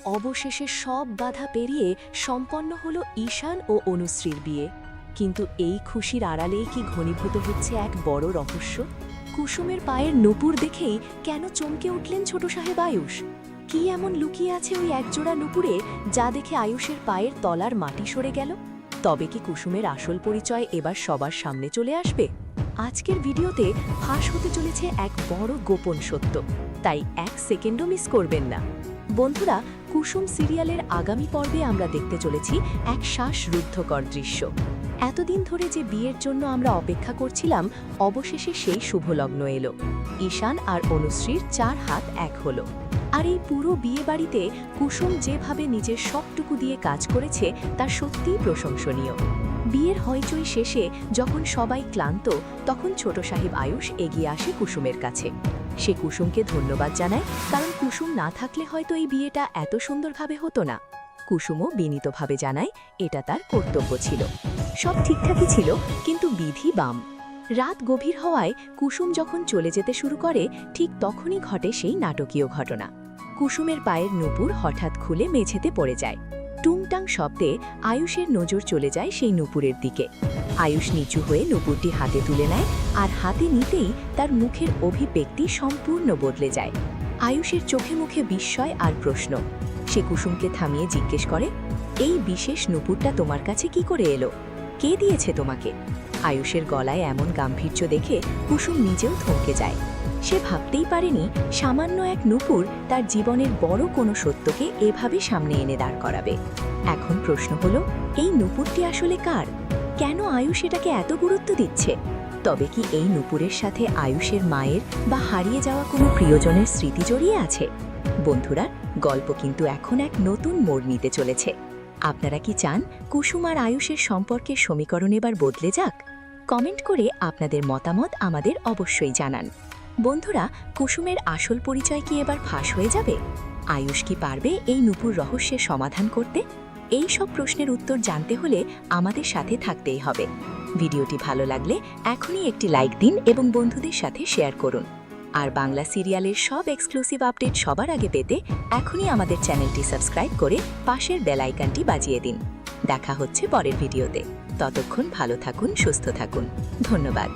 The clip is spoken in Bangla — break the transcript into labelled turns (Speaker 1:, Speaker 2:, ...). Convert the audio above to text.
Speaker 1: অবশেষে সব বাধা পেরিয়ে সম্পন্ন হলো ঈশান ও অনুশ্রীর বিয়ে। কিন্তু এই খুশির আড়ালেই কি ঘনীভূত হচ্ছে এক বড় রহস্য? কুসুমের পায়ের নূপুর দেখেই কেন চমকে উঠলেন ছোট সাহেব আয়ুষ? কি এমন লুকিয়ে আছে ওই একজোড়া নূপুরে যা দেখে আয়ুষের পায়ের তলার মাটি সরে গেল? তবে কি কুসুমের আসল পরিচয় এবার সবার সামনে চলে আসবে? আজকের ভিডিওতে ফাঁস হতে চলেছে এক বড় গোপন সত্য, তাই এক সেকেন্ডও মিস করবেন না। বন্ধুরা, কুসুম সিরিয়ালের আগামী পর্বে আমরা দেখতে চলেছি এক শ্বাসরুদ্ধকর দৃশ্য। এতদিন ধরে যে বিয়ের জন্য আমরা অপেক্ষা করছিলাম, অবশেষে সেই শুভলগ্ন এলো। ঈশান আর অনুশ্রীর 4 হাত এক হলো। আর এই পুরো বিয়ে বাড়িতে কুসুম যেভাবে নিজের সবটুকু দিয়ে কাজ করেছে তা সত্যিই প্রশংসনীয়। বিয়ের হইচই শেষে যখন সবাই ক্লান্ত, তখন ছোট সাহেব আয়ুষ এগিয়ে আসে কুসুমের কাছে। সে কুসুমকে ধন্যবাদ জানায়, কারণ কুসুম না থাকলে হয়তো এই বিয়েটা এত সুন্দরভাবে হতো না। কুসুমও বিনীতভাবে জানায় এটা তার কর্তব্য ছিল। সব ঠিকঠাকই ছিল, কিন্তু বিধি বাম। রাত গভীর হওয়ায় কুসুম যখন চলে যেতে শুরু করে, ঠিক তখনই ঘটে সেই নাটকীয় ঘটনা। কুসুমের পায়ের নূপুর হঠাৎ খুলে মেঝেতে পড়ে যায়। টুংটাং শব্দে আয়ুষের নজর চলে যায় সেই নূপুরের দিকে। আয়ুষ নিচু হয়ে নূপুরটি হাতে তুলে নেয়, আর হাতে নিতেই তার মুখের অভিব্যক্তি সম্পূর্ণ বদলে যায়। আয়ুষের চোখে মুখে বিস্ময় আর প্রশ্ন। সে কুসুমকে থামিয়ে জিজ্ঞেস করে, এই বিশেষ নূপুরটা তোমার কাছে কি করে এলো? কে দিয়েছে তোমাকে? আয়ুষের গলায় এমন গাম্ভীর্য দেখে কুসুম নিজেও থমকে যায়। সে ভাবতেই পারেনি সামান্য এক নূপুর তার জীবনের বড় কোনো সত্যকে এভাবে সামনে এনে দাঁড় করাবে। এখন প্রশ্ন হলো, এই নূপুরটি আসলে কার? কেন আয়ুষ এটাকে এত গুরুত্ব দিচ্ছে? তবে কি এই নূপুরের সাথে আয়ুষের মায়ের বা হারিয়ে যাওয়া কোনো প্রিয়জনের স্মৃতি জড়িয়ে আছে? বন্ধুরা, গল্প কিন্তু এখন এক নতুন মোড় নিতে চলেছে। আপনারা কি চান কুসুম আর আয়ুষের সম্পর্কের সমীকরণ এবার বদলে যাক? কমেন্ট করে আপনাদের মতামত আমাদের অবশ্যই জানান। বন্ধুরা, কুসুমের আসল পরিচয় কি এবার ফাঁস হয়ে যাবে? আয়ুষ কি পারবে এই নূপুর রহস্যের সমাধান করতে? এই সব প্রশ্নের উত্তর জানতে হলে আমাদের সাথে থাকতেই হবে। ভিডিওটি ভালো লাগলে এখনই একটি লাইক দিন এবং বন্ধুদের সাথে শেয়ার করুন। আর বাংলা সিরিয়ালের সব এক্সক্লুসিভ আপডেট সবার আগে পেতে এখনই আমাদের চ্যানেলটি সাবস্ক্রাইব করে পাশের বেল আইকনটি বাজিয়ে দিন। দেখা হচ্ছে পরের ভিডিওতে। ততক্ষণ ভালো থাকুন, সুস্থ থাকুন। ধন্যবাদ।